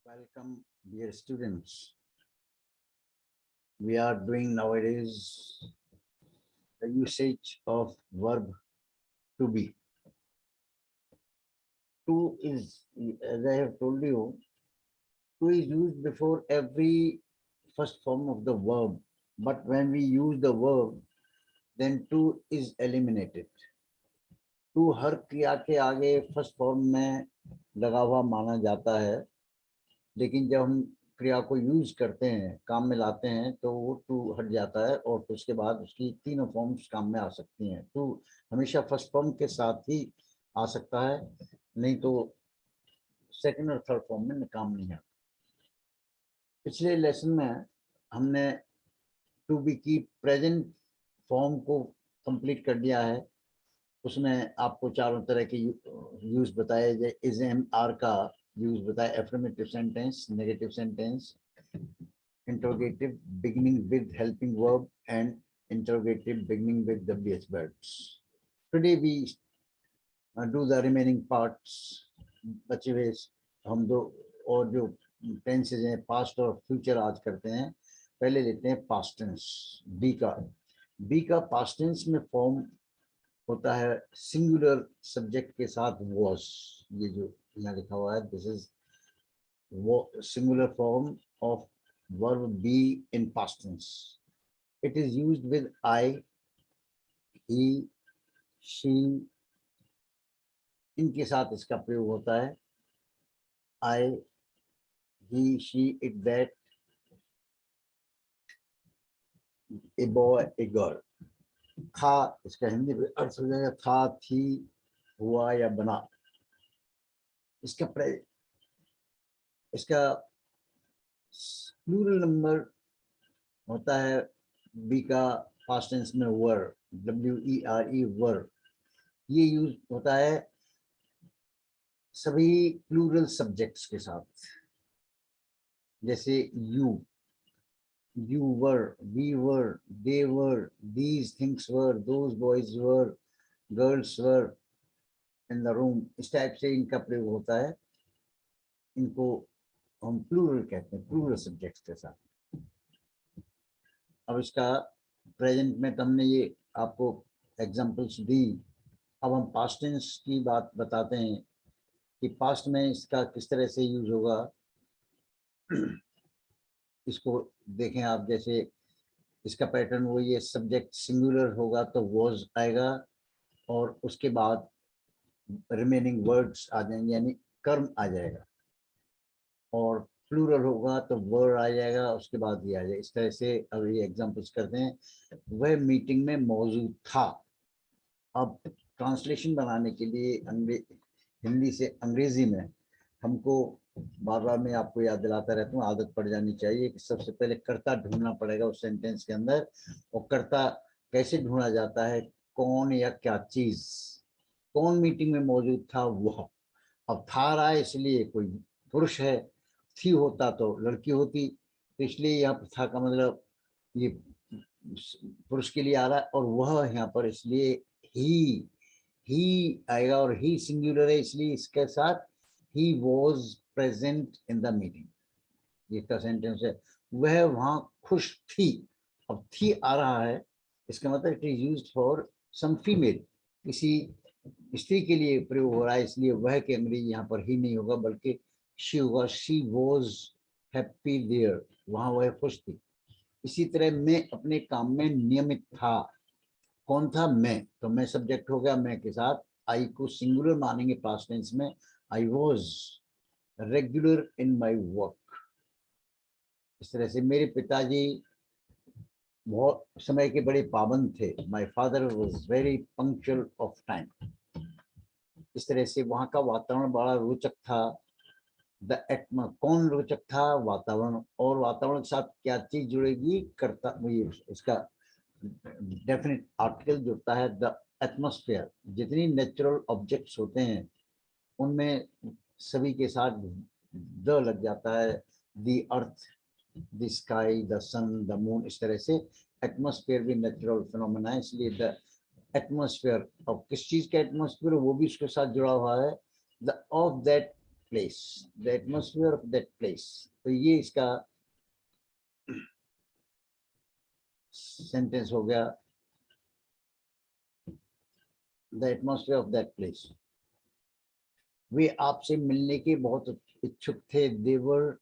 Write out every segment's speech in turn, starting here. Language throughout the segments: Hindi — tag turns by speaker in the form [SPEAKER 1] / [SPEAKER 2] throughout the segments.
[SPEAKER 1] Welcome, dear students. We are doing nowadays the usage of verb to be. To is, as I have told you, to is used before every first form of the verb. But when we use the verb, then to is eliminated. To हर क्रिया के आगे फर्स्ट फॉर्म में लगा हुआ माना जाता है, लेकिन जब हम क्रिया को यूज करते हैं, काम में लाते हैं, तो वो टू हट जाता है और तो उसके बाद उसकी तीनों फॉर्म्स काम में आ सकती हैं। टू हमेशा फर्स्ट फॉर्म के साथ ही आ सकता है, नहीं तो सेकंड और थर्ड फॉर्म में काम नहीं आता। पिछले लेसन में हमने टू बी की प्रेजेंट फॉर्म को कंप्लीट कर दिया है। उसमें आपको चारों तरह के यूज बताए, जैसे इज एम आर का यूज बताया, affirmative sentence, negative sentence, interrogative beginning with helping verb and interrogative beginning with WH verbs. Today we do the remaining parts. बचे हुए हम दो और जो टेंसेज हैं, पास्ट और फ्यूचर आज करते हैं। पहले लेते हैं पास्ट टेंस। बी का पास्ट टेंस में फॉर्म होता है सिंगुलर सब्जेक्ट के साथ वॉज। ये जो यहाँ लिखा हुआ है, this is singular form of verb be in past tense. It is used with I, he, she. इनके साथ इसका प्रयोग होता है। I, he, she, it, that, a boy, a girl. था इसका हिंदी में अर्थ हो जाएगा था, थी, हुआ या बना। इसका प्लूरल नंबर होता है बी का पास्ट टेंस में वर, WERE वर। ये यूज होता है सभी प्लूरल सब्जेक्ट्स के साथ, जैसे you were, we were, they were, these things were, those boys were, girls were in the room। इस टाइप से इनका प्रयोग होता है। इनको हम प्लूरल कहते हैं, प्लूरल सब्जेक्ट्स के साथ। अब इसका प्रेजेंट में तो हमने ये आपको एग्जांपल्स दी। अब हम पास्ट टेंस की बात बताते हैं कि पास्ट में इसका किस तरह से यूज होगा। इसको देखें आप, जैसे इसका पैटर्न वो ये सब्जेक्ट सिंगुलर होगा तो वॉज आएगा और उसके बाद रिमेनिंग वर्ड्स आ जाएंगे, यानी कर्म आ जाएगा। और प्लूरल होगा तो वर आ जाएगा, उसके बाद ये आ जाएगा। इस तरह से अब ये एग्जांपल्स करते हैं। वह मीटिंग में मौजूद था। अब ट्रांसलेशन बनाने के लिए हिंदी से अंग्रेजी में हमको बार बार मैं आपको याद दिलाता रहता हूँ, आदत पड़ जानी चाहिए कि सबसे पहले कर्ता ढूंढना पड़ेगा उस सेंटेंस के अंदर। और कर्ता कैसे ढूंढा जाता है? कौन या क्या चीज। कौन मीटिंग में मौजूद था? वह। अब था रहा है इसलिए कोई पुरुष है, थी होता तो लड़की होती, तो इसलिए यहाँ पर था का मतलब ये पुरुष के लिए आ रहा है। और वह यहाँ पर इसलिए ही आएगा, और ही सिंगुलर है इसलिए इसके साथ he was present in the meeting. ये का सेंटेंस है। वह वहां खुश थी। अब थी आ रहा है, इसका मतलब it is used for some female, किसी स्त्री के लिए प्रयोग हो रहा है, इसलिए वह के अंग्रेजी यहाँ पर ही नहीं होगा बल्कि शी होगा। शी वॉज हैप्पी देयर, वहां वह खुश थी। इसी तरह मैं अपने काम में नियमित था। कौन था? मैं। तो मैं सब्जेक्ट हो गया, मैं के साथ आई को सिंगुलर मानेंगे पास्ट टेंस में। I was regular in my work. इस तरह से मेरे पिताजी बहुत समय के बड़े पाबंद थे। My father was very punctual of time. इस तरह से वहाँ का वातावरण बड़ा रोचक था। द एटमॉ, कौन रोचक था? वातावरण। और वातावरण के साथ क्या चीज जुड़ेगी? करता, इसका डेफिनेट आर्टिकल जुड़ता है द एटमॉस्फेयर। जितनी नेचुरल ऑब्जेक्ट्स होते हैं उनमें सभी के साथ द लग जाता है। The earth, the sky, the sun, the moon. इस तरह से एटमॉस्फेयर भी नेचुरल फिनोमेना है, इसलिए द एटमॉस्फेयर। और किस चीज का एटमॉस्फेयर, वो भी इसके साथ जुड़ा हुआ है। The of that place, the atmosphere of that place. तो ये इसका सेंटेंस हो गया, the atmosphere of that place. वे आपसे मिलने के बहुत इच्छुक थे, they were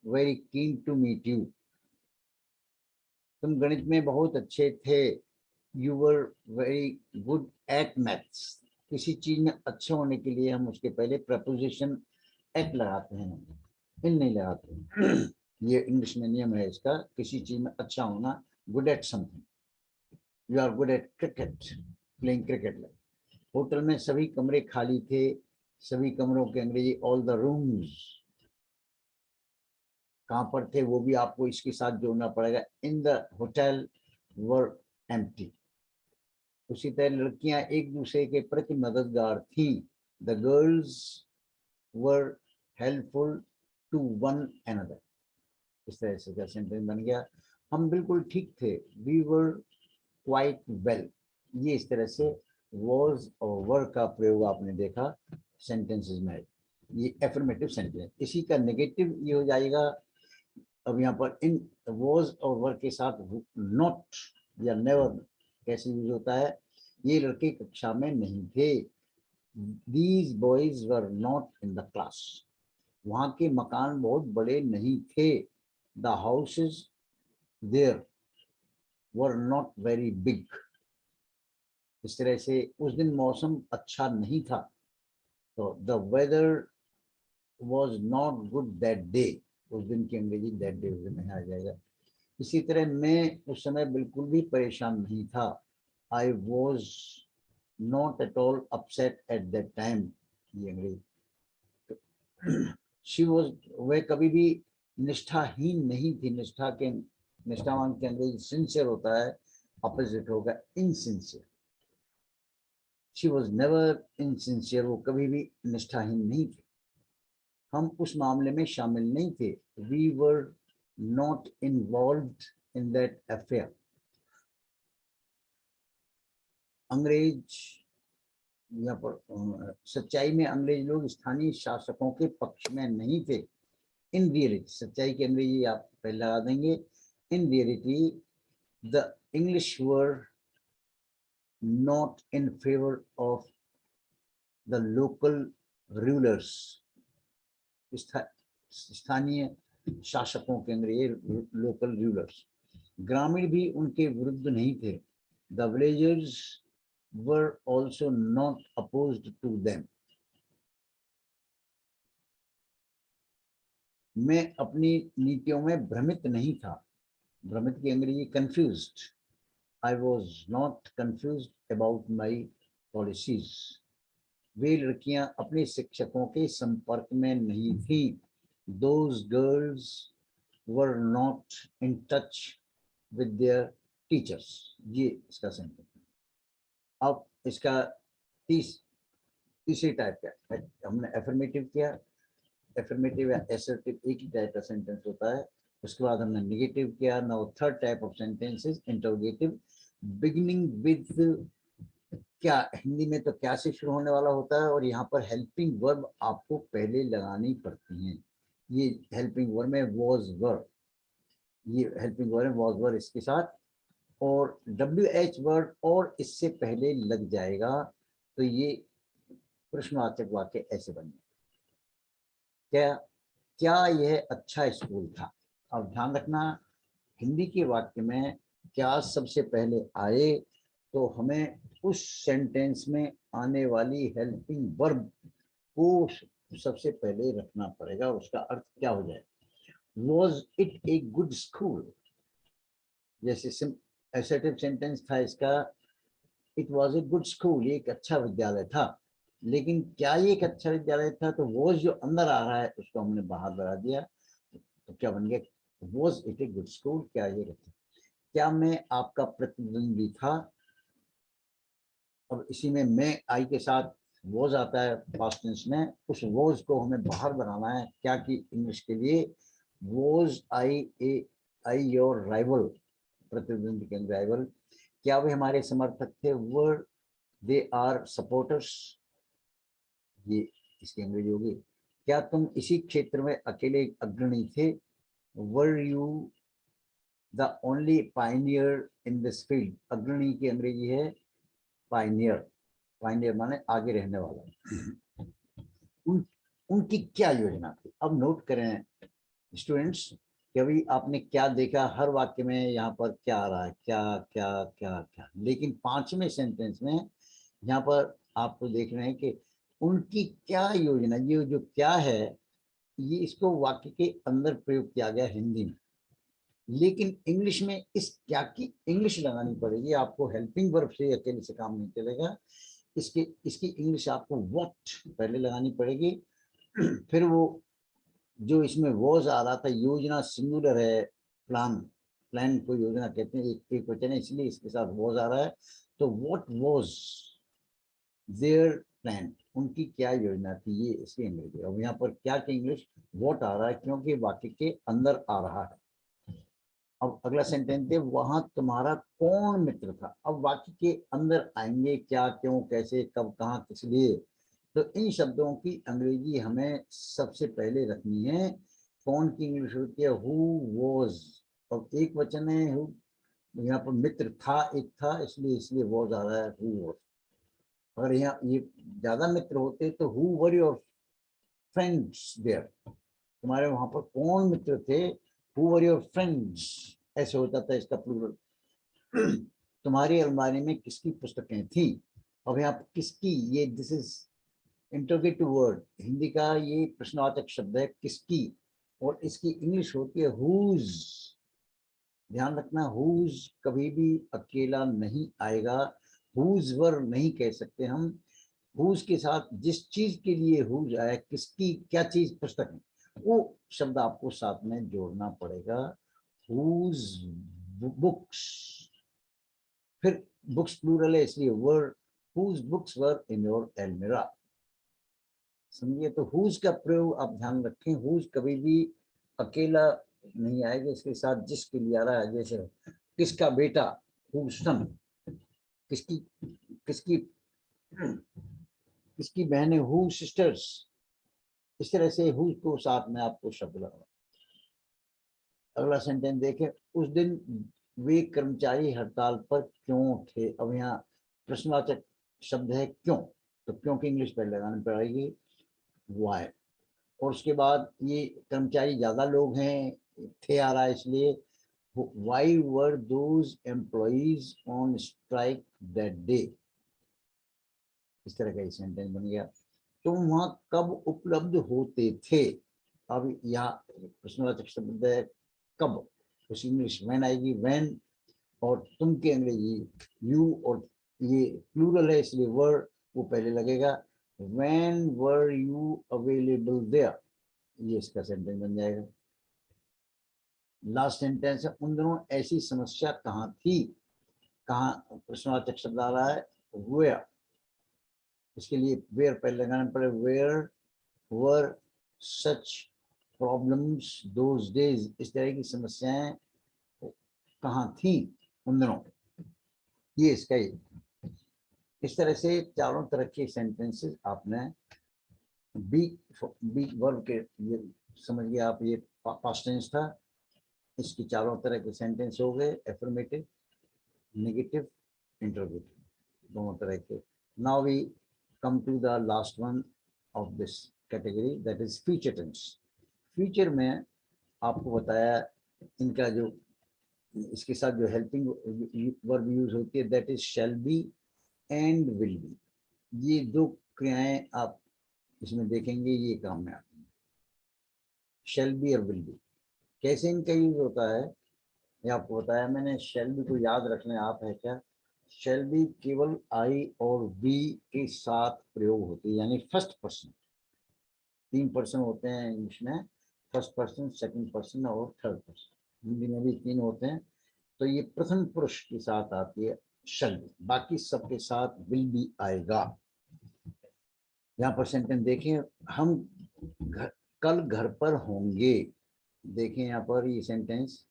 [SPEAKER 1] very keen to meet you. तुम गणित में बहुत अच्छे थे, you were very good at maths. किसी चीज में अच्छे होने के लिए हम उसके पहले प्रपोजिशन एट लगाते हैं, इन नहीं लगाते। ये इंग्लिश में नियम है इसका, किसी चीज में अच्छा होना, good at something. You are good at cricket, playing cricket. Hotel में सभी कमरे खाली थे, सभी कमरों के अंग्रेजी ऑल द रूम्स। कहाँ पर थे वो भी आपको इसके साथ जोड़ना पड़ेगा, in the hotel were empty. उसी तरह लड़कियां एक दूसरे के प्रति मददगार थी, the girls were helpful to one another. इस तरह से का सेंटेंस बन गया, हम बिल्कुल ठीक थे, वी वर क्वाइट वेल। ये इस तरह से वॉज और वर का प्रयोग आपने देखा सेंटेंसेस में। ये एफर्मेटिव सेंटेंस, इसी का नेगेटिव ये हो जाएगा। अब यहाँ पर इन वॉज और वर के साथ नॉट या नेवर कैसे यूज होता है, ये लड़के कक्षा में नहीं थे, these boys were not in the class. वहाँ के मकान बहुत बड़े नहीं थे, the houses there were not very big. इस तरह से उस दिन मौसम अच्छा नहीं था, तो the weather was not good that day. उस दिन की अंग्रेजी दैट डे में आ जाएगा। इसी तरह मैं उस समय बिल्कुल भी परेशान नहीं था, आई was not at all upset at that time. ये अंग्रेजी। शी वॉज, वह कभी भी निष्ठाहीन नहीं थी। निष्ठा के, निष्ठावान के अंग्रेजी सिंसियर होता है, अपोजिट होगा insincere. She was never insincere, वो कभी भी निष्ठाहीन नहीं थी। हम उस मामले में शामिल नहीं थे, we were not involved in that affair. अंग्रेज, यहाँ पर सच्चाई में अंग्रेज लोग स्थानीय शासकों के पक्ष में नहीं थे। इन रियलिटी, सच्चाई की अंग्रेजी आप पहले लगा देंगे, in reality the English were not in favour of the local rulers. स्थानीय शासकों के अंग्रेजी लोकल रूलर्स। ग्रामीण भी उनके विरुद्ध नहीं थे, the villagers were also not opposed to them. मैं अपनी नीतियों में भ्रमित नहीं था, भ्रमित की अंग्रेजी confused. I was not confused about my policies. वे लड़कियां अपने शिक्षकों के संपर्क में नहीं थी, those girls were not in touch with their teachers. ये इसका सेंटेंस। अब इसका तीसरी टाइप का हमने एफर्मेटिव किया, एफर्मेटिव या एसर्टिव एक ही टाइप का सेंटेंस होता है। उसके बाद हमने नेगेटिव किया। Now third type of sentences interrogative, beginning with क्या। हिंदी में तो क्या से शुरू होने वाला होता है, और यहाँ पर हेल्पिंग वर्ब आपको पहले लगानी पड़ती हैं। ये हेल्पिंग वर्ब में वॉज वर, ये हेल्पिंग वर्ब वॉज वर इसके साथ, और WH वर्ड और इससे पहले लग जाएगा, तो ये प्रश्नवाचक वाक्य ऐसे बने, क्या क्या यह अच्छा स्कूल था। अब ध्यान रखना, हिंदी के वाक्य में क्या सबसे पहले आए तो हमें उस सेंटेंस में आने वाली हेल्पिंग वर्ब को सबसे पहले रखना पड़ेगा। उसका अर्थ क्या हो जाए, was it a good school. जैसे एसर्टिव सेंटेंस था इसका, it was a good school, एक अच्छा विद्यालय था। लेकिन क्या ये एक अच्छा विद्यालय था, तो वॉज जो अंदर आ रहा है उसको हमने बाहर लगा दिया, तो क्या बन गया, was it a good school. क्या ये क्या मैं आपका प्रतिद्वंदी था। अब इसी में मैं आई के साथ वॉज आता है पास्ट टेंस में, उस वॉज को हमें बाहर बनाना है क्या की इंग्लिश के लिए, वॉज आई योर राइवल, प्रतिद्वंदी के राइवल। क्या वे हमारे समर्थक थे, वर दे आर सपोर्टर्स। ये इसकी अंग्रेजी होगी, क्या तुम इसी क्षेत्र में अकेले अग्रणी थे? Were you the only pioneer in this field? अग्रणी की अंग्रेजी है पाइनियर। पाइनियर माने आगे रहने वाला। उन उनकी क्या योजना थी? अब नोट करें स्टूडेंट्स कि अभी आपने क्या देखा, हर वाक्य में यहाँ पर क्या आ रहा है, क्या क्या क्या क्या, लेकिन पांचवें सेंटेंस में यहाँ पर आपको देख रहे हैं कि उनकी क्या योजना। ये जो क्या है, ये इसको वाक्य के अंदर प्रयोग किया गया हिंदी में, लेकिन इंग्लिश में इस क्या की इंग्लिश लगानी पड़ेगी आपको। हेल्पिंग वर्ब से अकेले से काम नहीं चलेगा। इसकी इंग्लिश आपको व्हाट पहले लगानी पड़ेगी। फिर वो जो इसमें वॉज आ रहा था, योजना सिंगुलर है, प्लान, प्लान को योजना कहते हैं, एक वचन है, इसलिए इसके साथ वॉज आ रहा है। तो व्हाट वॉज देयर प्लान? उनकी क्या योजना थी, ये इसकी अंग्रेजी। अब यहाँ पर क्या की इंग्लिश व्हाट आ रहा है क्योंकि वाक्य के अंदर आ रहा है। अब अगला सेंटेंस है, वहां तुम्हारा कौन मित्र था? अब वाक्य के अंदर आएंगे क्या, क्यों, कैसे, कब, कहाँ, किस लिए। तो इन शब्दों की अंग्रेजी हमें सबसे पहले रखनी है। कौन की इंग्लिश होती है हु वॉज। अब एक वचन है हु, यहाँ पर मित्र था, एक था, इसलिए इसलिए वॉज आ रहा है हु वॉज। अगर यहाँ ये ज्यादा मित्र होते तो who were your friends there? तुम्हारे वहां पर कौन मित्र थे? हु वर योर फ्रेंड्स, ऐसे होता था इसका प्लूरल। तुम्हारी अलमारी में किसकी पुस्तकें थी? अब यहाँ पर किसकी, ये this is interrogative word, Hindi का ये प्रश्नवाचक शब्द है किसकी, और इसकी इंग्लिश होती है हुज। ध्यान रखना, हुज कभी भी अकेला नहीं आएगा, हुज वर नहीं कह सकते हम। हुज के साथ जिस चीज के लिए हुज आया, किसकी क्या चीज, पुस्तक है, वो शब्द आपको साथ में जोड़ना पड़ेगा, हुज बुक्स। फिर बुक्स प्लूरल है इसलिए were, whose books were in your almirah. समझिए, तो हुज का प्रयोग आप ध्यान रखें, हुज कभी भी अकेला नहीं आएगा, इसके साथ जिसके लिए आ रहा है। जैसे किसका बेटा, हुज सन, किसकी किसकी किसकी बहनें, हु सिस्टर्स। इस तरह से हु को साथ में आपको शब्द लगाना। अगला सेंटेंस देखें, उस दिन वे कर्मचारी हड़ताल पर क्यों थे? अब यहाँ प्रश्नवाचक शब्द है क्यों, तो क्यों की इंग्लिश पहले लगानी पड़ेगी वाई। और उसके बाद ये कर्मचारी ज्यादा लोग हैं, थे आ रहा है इसलिए why were those employees on strike that day. इस तरह का ये सेंटेंस बन गया। तुम वहां कब उपलब्ध होते थे? अब यहाँ प्रश्नवाचक शब्द है कब, उसी इंग्लिश व्हेन आएगी, व्हेन। और तुम के अंग्रेजी यू, और ये प्लूरल है इसलिए वर वो पहले लगेगा। When were you available there, ये इसका सेंटेंस बन जाएगा। लास्ट सेंटेंस है, उन दिनों ऐसी समस्या कहाँ थी? कहाँ प्रश्नवाचक शब्द आ रहा है वेयर, इसके लिए वेयर पहले लगाना पड़े। Where were such problems those days, इस तरह की समस्याएं कहाँ थी उन दिनों, ये इसका ही। इस तरह से चारों तरह के सेंटेंसेस आपने बी बी वर्ब के, ये समझ गए आप, ये पास्ट टेंस था, इसकी चारों तरह के सेंटेंस हो गए, एफर्मेटिव, नेगेटिव, इंटरोगेटिव, दोनों तरह के। Now we come to the last one of this category, that is future tense. Future में आपको बताया इनका जो इसके साथ जो हेल्पिंग वर्ब यूज होती है that is shall be and will be. ये दो क्रियाएं आप इसमें देखेंगे, ये काम में आती हैं, शैल बी और विल बी। कैसे इनका यूज होता है ये आपको बताया मैंने। शैल बी को याद रखने आप है क्या, शैल बी केवल आई और बी के साथ प्रयोग होती है, यानी फर्स्ट पर्सन। तीन पर्सन होते हैं इंग्लिश में, फर्स्ट पर्सन, सेकंड पर्सन और थर्ड पर्सन। हिंदी में भी तीन होते हैं। तो ये प्रथम पुरुष के साथ आती है शल, बाकी सबके साथ विल भी आएगा। यहाँ पर सेंटेंस देखें, हम कल घर पर होंगे। देखें यहाँ पर ये सेंटेंस,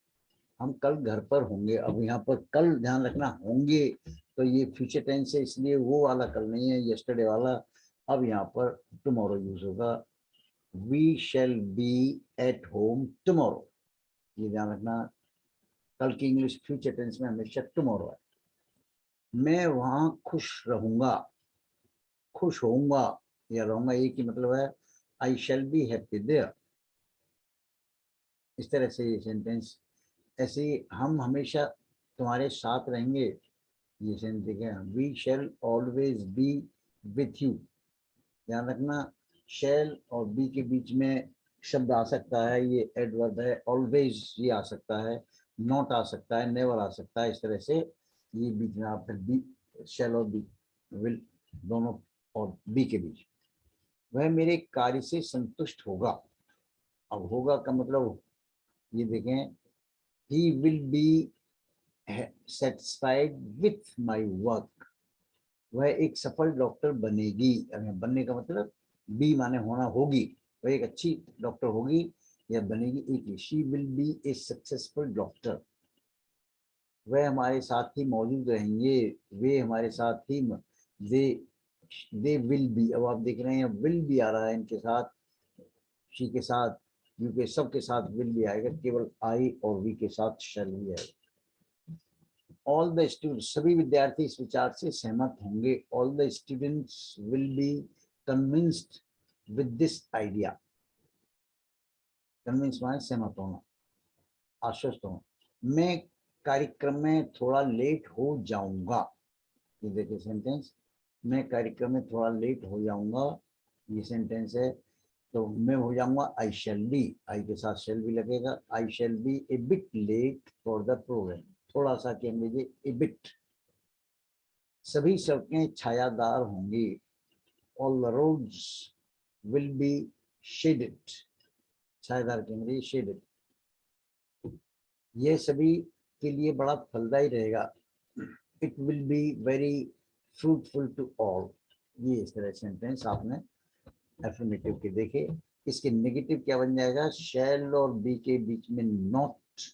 [SPEAKER 1] हम कल घर पर होंगे। अब यहाँ पर कल ध्यान रखना, होंगे तो ये फ्यूचर टेंस है, इसलिए वो वाला कल नहीं है यस्टरडे वाला। अब यहाँ पर टुमारो यूज होगा, we shall be at home tomorrow. ये ध्यान रखना, कल की इंग्लिश फ्यूचर टेंस में हमेशा टुमारो है। मैं वहां खुश रहूंगा, खुश होऊंगा या रहूंगा एक ही मतलब है, आई शैल बी हैप्पी देयर। इस तरह से ये सेंटेंस, ऐसे ही हम हमेशा तुम्हारे साथ रहेंगे, ये सेंटेंस देखें, we shall always be with you. ध्यान रखना, शैल और बी के बीच में शब्द आ सकता है, ये एडवर्ब है, ऑलवेज ये आ सकता है, नॉट आ सकता है, नेवर आ सकता है। इस तरह से ये बीच में आप फिर बी, शैल और बी, विल दोनों और बी के बीच। वह मेरे कार्य से संतुष्ट होगा। अब होगा का मतलब ये देखें, he will be satisfied with my work. वह एक सफल डॉक्टर बनेगी। बनने का मतलब बी माने होना, होगी, वह एक अच्छी डॉक्टर होगी या बनेगी, एक ही, she will be a successful doctor. वह हमारे साथ ही मौजूद रहेंगे, वे हमारे साथ ही, दे दे विल बी। अब आप देख रहे हैं विल भी आ रहा है इनके साथ, शी के साथ, यू के, सब के साथ विल भी आएगा, केवल आई और वी के साथ शैल भी आएगा। ऑल द स्टूडेंट्स, सभी विद्यार्थी इस विचार से सहमत होंगे। All the students will be convinced with this idea. Convince माने सहमत होना, आश्वस्त होना। मैं कार्यक्रम में थोड़ा लेट हो जाऊंगा। ये देखिए सेंटेंस, मैं कार्यक्रम में थोड़ा लेट हो जाऊंगा, ये सेंटेंस है। तो मैं हो जाऊंगा, आई शैल बी, आई के साथ शैल भी लगेगा, I shall be a bit late for the programme. थोड़ा सा कह लीजिए, ए बिट। सभी सड़कें छायादार होंगी। All the roads will be shaded. छायादार कह लीजिए, शेडेड। यह सभी के लिए बड़ा फलदायी रहेगा। It will be very fruitful to all. ये इस तरह सेंटेंस आपने एफर्मेटिव के देखे। इसके नेगेटिव क्या बन जाएगा, शैल और बी के बीच में नॉट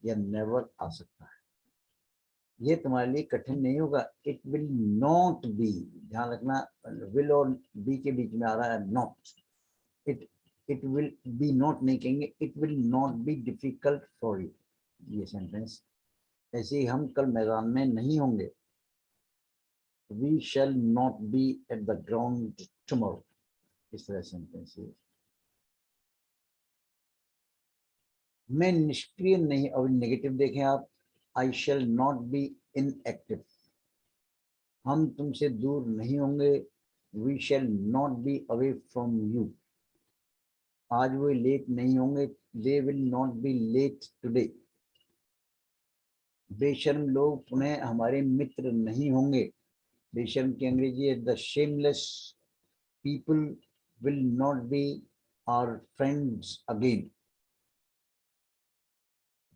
[SPEAKER 1] या नेवर आ सकता है। ये तुम्हारे लिए कठिन नहीं होगा, इट विल नॉट बी। ध्यान रखना, विल और बी के बीच में आ रहा है not. It it will be not नहीं कहेंगे, it will not be difficult for you. ये सेंटेंस ऐसे ही, हम कल मैदान में नहीं होंगे, we shall not be at the ground tomorrow. इस तरह सेंटेंस है। मैं निष्क्रिय नहीं, और नेगेटिव देखें आप, I shall not be inactive. हम तुमसे दूर नहीं होंगे, we shall not be away from you. आज वो लेट नहीं होंगे, they will not be late today. बेशर्म लोग पुनः हमारे मित्र नहीं होंगे। बेशर्म की अंग्रेजी है the shameless people will not be our friends again.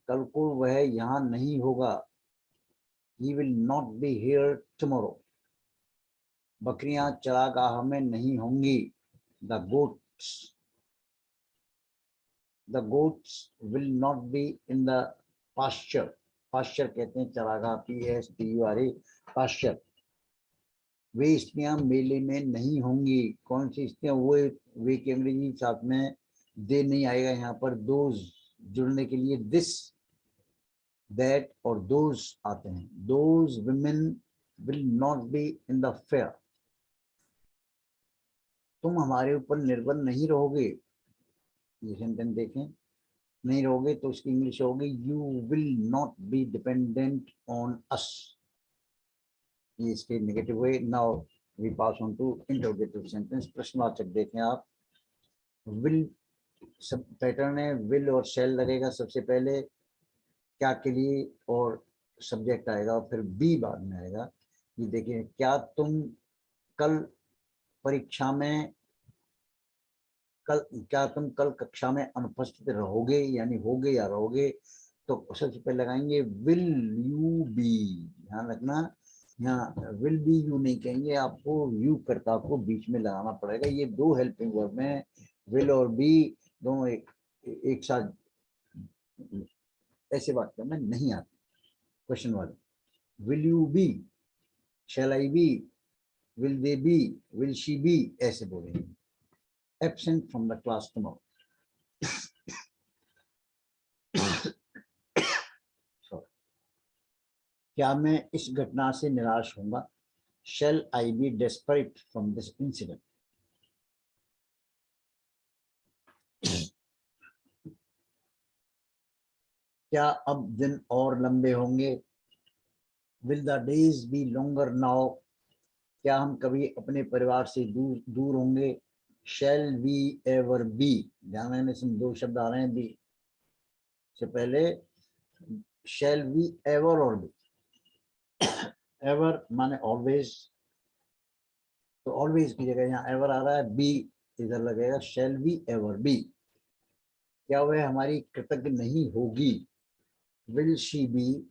[SPEAKER 1] कल को वह यहाँ नहीं होगा, he will not be here tomorrow। बकरियां चरागाह में नहीं होंगी, the goats will not be in the pasture। pasture कहते हैं चरागाह, PASTURE, pasture। वे स्त्रियां मेले में नहीं होंगी। कौन सी स्त्रियां, वो वे की अंग्रेजी साथ में दे नहीं आएगा यहाँ पर, दोज जुड़ने के लिए दिस, दैट और दोज आते हैं। Those women will not be in the fair। तुम हमारे ऊपर निर्भर नहीं रहोगे। ये सेंटेंस देखें, नहीं रहोगे तो उसकी इंग्लिश होगी, you will not be dependent on us. ये इसके नेगेटिव हुए। Now we pass on to interrogative sentence. प्रश्नवाचक देखें आप, विल, सब पैटर्न है, विल और शैल लगेगा सबसे पहले, क्या के लिए, और सब्जेक्ट आएगा और फिर बी बाद में आएगा। ये देखिए, कल परीक्षा में कल क्या तुम कल कक्षा में अनुपस्थित रहोगे, यानी होगे या रहोगे, तो सबसे पहले लगाएंगे विल यू बी। ध्यान रखना, यहाँ विल बी यू नहीं कहेंगे, आपको यू कर्ता को बीच में लगाना पड़ेगा। ये दो हेल्पिंग वर्ब में, विल और बी दोनों एक साथ ऐसे बात करना नहीं आती। क्वेश्चन वाले, will you be, shall I be, will they be, will she be, ऐसे बोलेंगे। absent from the class tomorrow. Sorry. क्या मैं इस घटना से निराश होऊंगा? Shall I be desperate from this incident? क्या अब दिन और लंबे होंगे? Will the days be longer now? क्या हम कभी अपने परिवार से दूर दूर होंगे? Shall we ever be? ध्यान रखने से दो शब्द आ रहे हैं be से पहले। Shall we ever और be? Ever माने always, तो always की जगह यहाँ ever आ रहा है, be इधर लगेगा shall we ever be। क्या वह हमारी कृतज्ञ नहीं होगी? Will she be?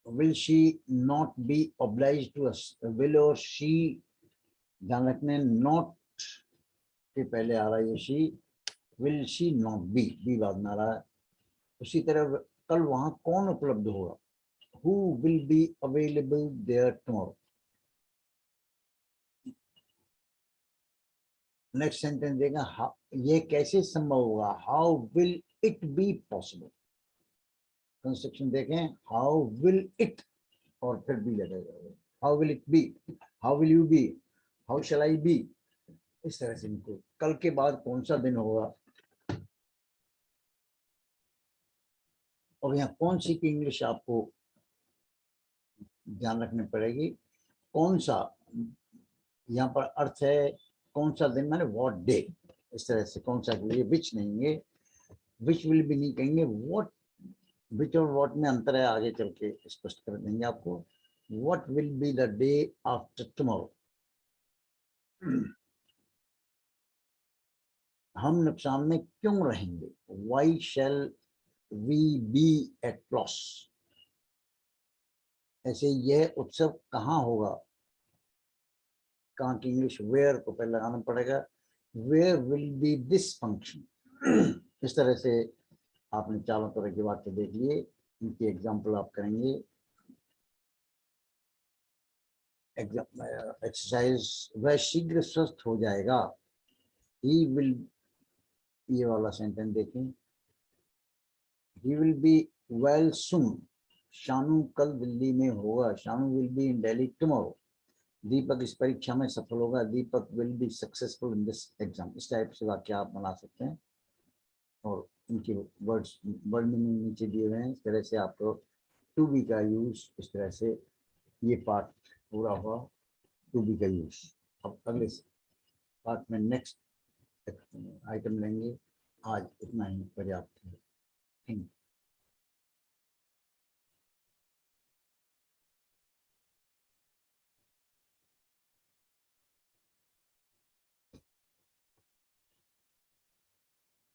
[SPEAKER 1] Will she not be obliged to us? Will or she, ध्यान रखने not के पहले आ रहा है ये she, will she not be बाद में आ रहा है। उसी तरह कल वहां कौन उपलब्ध होगा? Who will be available there tomorrow? Next sentence देगा ये कैसे संभव होगा? How will it be possible? Construction देखें, हाउ विल इट और फिर बी लगेगा। How will it be, how will you be, how shall I be, इस तरह से इनको कल के बाद कौन सा दिन होगा। और यहाँ कौन सी की इंग्लिश आपको ध्यान रखनी पड़ेगी। कौन सा यहाँ पर अर्थ है, कौन सा दिन माने व्हाट डे, इस तरह से कौन सा के लिए विच नहीं है, विच विल भी नहीं कहेंगे, व्हाट, विच और व्हाट में अंतर है आगे चल के स्पष्ट कर देंगे आपको। What will be the day after tomorrow, हम नुकसान में क्यों रहेंगे? Why shall we be at loss, ऐसे यह उत्सव कहाँ होगा, कहाँ की इंग्लिश वेयर को पहले लगाना पड़ेगा, where will be this function. इस तरह से आपने चारों तरह के वाक्य देख लिए, इनकी एग्जाम्पल आप करेंगे। एक्सरसाइज, वह शीघ्र स्वस्थ हो जाएगा, ही विल, ये वाला सेंटेंस देखें, he will be well soon, Shanu कल दिल्ली में होगा, Shanu will be in Delhi tomorrow, Deepak इस परीक्षा में सफल होगा, Deepak will be successful in this exam. इस टाइप से वाक्य आप बना सकते हैं और इनके वर्ड मीनिंग नीचे दिए हुए हैं। इस तरह से आपको टू बी का यूज, इस तरह से ये पार्ट पूरा हुआ टू बी का यूज। अब अगले पार्ट में नेक्स्ट आइटम लेंगे। आज इतना ही पर्याप्त है। Thank you.